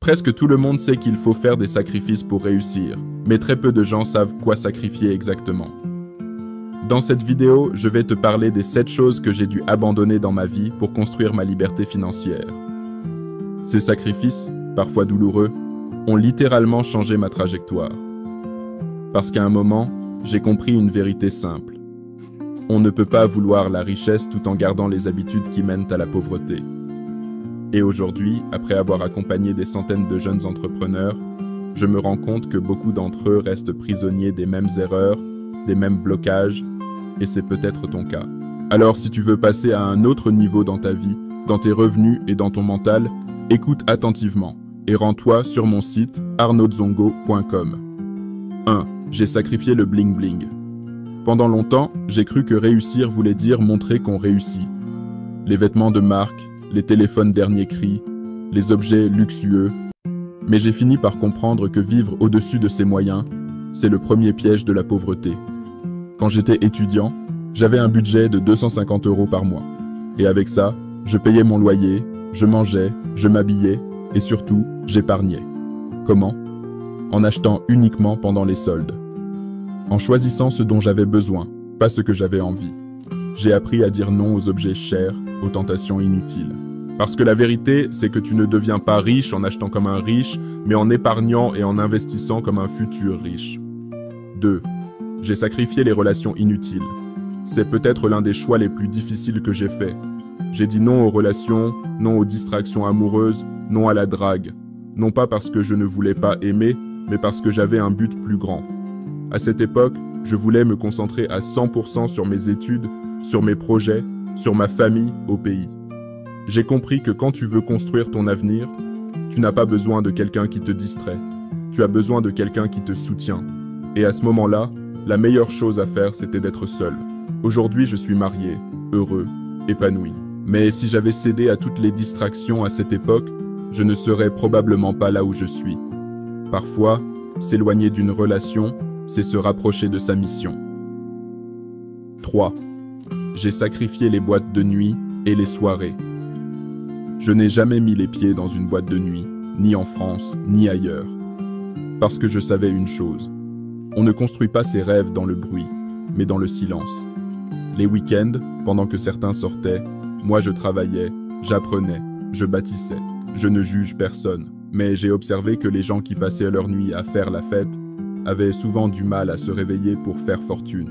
Presque tout le monde sait qu'il faut faire des sacrifices pour réussir, mais très peu de gens savent quoi sacrifier exactement. Dans cette vidéo, je vais te parler des 7 choses que j'ai dû abandonner dans ma vie pour construire ma liberté financière. Ces sacrifices, parfois douloureux, ont littéralement changé ma trajectoire. Parce qu'à un moment, j'ai compris une vérité simple. On ne peut pas vouloir la richesse tout en gardant les habitudes qui mènent à la pauvreté. Et aujourd'hui, après avoir accompagné des centaines de jeunes entrepreneurs, je me rends compte que beaucoup d'entre eux restent prisonniers des mêmes erreurs, des mêmes blocages, et c'est peut-être ton cas. Alors si tu veux passer à un autre niveau dans ta vie, dans tes revenus et dans ton mental, écoute attentivement et rends-toi sur mon site arnaudzongo.com. 1. J'ai sacrifié le bling bling. Pendant longtemps, j'ai cru que réussir voulait dire montrer qu'on réussit. Les vêtements de marque, les téléphones dernier cri, les objets luxueux. Mais j'ai fini par comprendre que vivre au-dessus de ses moyens, c'est le premier piège de la pauvreté. Quand j'étais étudiant, j'avais un budget de 250 € par mois. Et avec ça, je payais mon loyer, je mangeais, je m'habillais et surtout, j'épargnais. Comment ? En achetant uniquement pendant les soldes. En choisissant ce dont j'avais besoin, pas ce que j'avais envie. J'ai appris à dire non aux objets chers, aux tentations inutiles. Parce que la vérité, c'est que tu ne deviens pas riche en achetant comme un riche, mais en épargnant et en investissant comme un futur riche. 2. J'ai sacrifié les relations inutiles. C'est peut-être l'un des choix les plus difficiles que j'ai fait. J'ai dit non aux relations, non aux distractions amoureuses, non à la drague. Non pas parce que je ne voulais pas aimer, mais parce que j'avais un but plus grand. À cette époque, je voulais me concentrer à 100% sur mes études, sur mes projets, sur ma famille au pays. J'ai compris que quand tu veux construire ton avenir, tu n'as pas besoin de quelqu'un qui te distrait. Tu as besoin de quelqu'un qui te soutient. Et à ce moment-là, la meilleure chose à faire, c'était d'être seul. Aujourd'hui, je suis marié, heureux, épanoui. Mais si j'avais cédé à toutes les distractions à cette époque, je ne serais probablement pas là où je suis. Parfois, s'éloigner d'une relation, c'est se rapprocher de sa mission. 3. J'ai sacrifié les boîtes de nuit et les soirées. Je n'ai jamais mis les pieds dans une boîte de nuit, ni en France, ni ailleurs. Parce que je savais une chose. On ne construit pas ses rêves dans le bruit, mais dans le silence. Les week-ends, pendant que certains sortaient, moi je travaillais, j'apprenais, je bâtissais. Je ne juge personne, mais j'ai observé que les gens qui passaient leur nuit à faire la fête avaient souvent du mal à se réveiller pour faire fortune.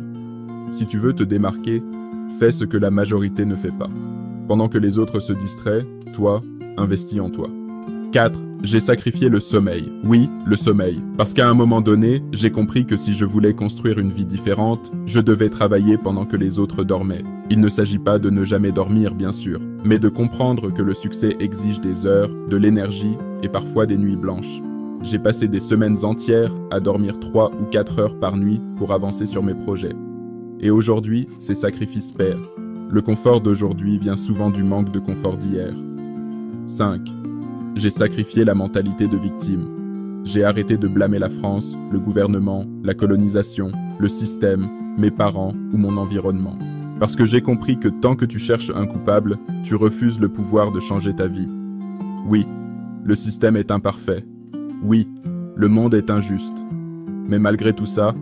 Si tu veux te démarquer, fais ce que la majorité ne fait pas. Pendant que les autres se distraient, toi, investis en toi. 4. J'ai sacrifié le sommeil. Oui, le sommeil. Parce qu'à un moment donné, j'ai compris que si je voulais construire une vie différente, je devais travailler pendant que les autres dormaient. Il ne s'agit pas de ne jamais dormir, bien sûr, mais de comprendre que le succès exige des heures, de l'énergie et parfois des nuits blanches. J'ai passé des semaines entières à dormir 3 ou 4 heures par nuit pour avancer sur mes projets. Et aujourd'hui, ces sacrifices paient. Le confort d'aujourd'hui vient souvent du manque de confort d'hier. 5. J'ai sacrifié la mentalité de victime. J'ai arrêté de blâmer la France, le gouvernement, la colonisation, le système, mes parents ou mon environnement. Parce que j'ai compris que tant que tu cherches un coupable, tu refuses le pouvoir de changer ta vie. Oui, le système est imparfait. Oui, le monde est injuste. Mais malgré tout ça,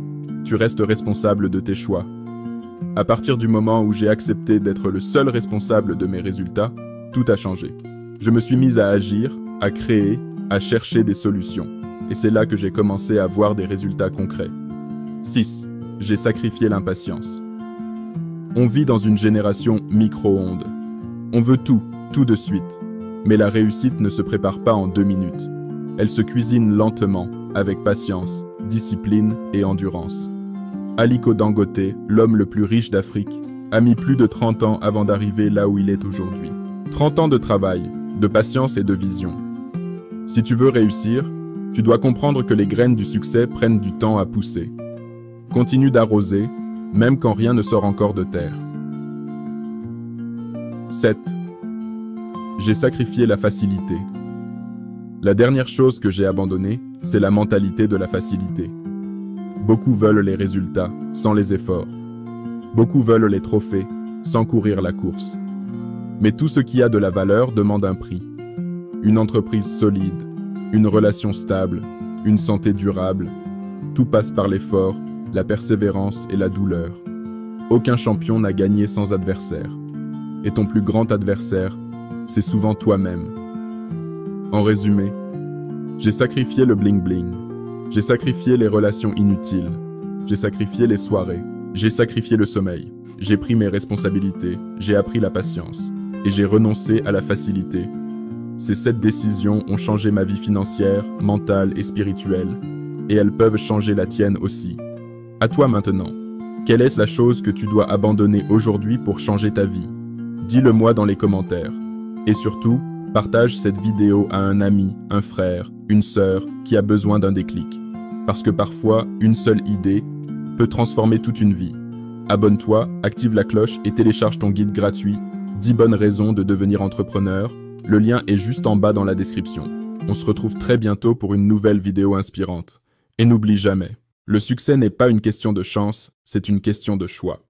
tu restes responsable de tes choix. À partir du moment où j'ai accepté d'être le seul responsable de mes résultats, tout a changé. Je me suis mise à agir, à créer, à chercher des solutions. Et c'est là que j'ai commencé à voir des résultats concrets. 6. J'ai sacrifié l'impatience. On vit dans une génération micro-ondes. On veut tout de suite. Mais la réussite ne se prépare pas en 2 minutes. Elle se cuisine lentement, avec patience, discipline et endurance. Aliko Dangote, l'homme le plus riche d'Afrique, a mis plus de 30 ans avant d'arriver là où il est aujourd'hui. 30 ans de travail, de patience et de vision. Si tu veux réussir, tu dois comprendre que les graines du succès prennent du temps à pousser. Continue d'arroser, même quand rien ne sort encore de terre. 7. J'ai sacrifié la facilité. La dernière chose que j'ai abandonnée, c'est la mentalité de la facilité. Beaucoup veulent les résultats, sans les efforts. Beaucoup veulent les trophées, sans courir la course. Mais tout ce qui a de la valeur demande un prix. Une entreprise solide, Une relation stable, une santé durable, tout passe par l'effort, la persévérance et la douleur. Aucun champion n'a gagné sans adversaire. Et ton plus grand adversaire, c'est souvent toi-même. En résumé, j'ai sacrifié le bling-bling. J'ai sacrifié les relations inutiles. J'ai sacrifié les soirées. J'ai sacrifié le sommeil. J'ai pris mes responsabilités. J'ai appris la patience. Et j'ai renoncé à la facilité. Ces 7 décisions ont changé ma vie financière, mentale et spirituelle. Et elles peuvent changer la tienne aussi. À toi maintenant. Quelle est la chose que tu dois abandonner aujourd'hui pour changer ta vie? Dis-le-moi dans les commentaires. Et surtout, partage cette vidéo à un ami, un frère, une sœur qui a besoin d'un déclic. Parce que parfois, une seule idée peut transformer toute une vie. Abonne-toi, active la cloche et télécharge ton guide gratuit « 10 bonnes raisons de devenir entrepreneur ». Le lien est juste en bas dans la description. On se retrouve très bientôt pour une nouvelle vidéo inspirante. Et n'oublie jamais, le succès n'est pas une question de chance, c'est une question de choix.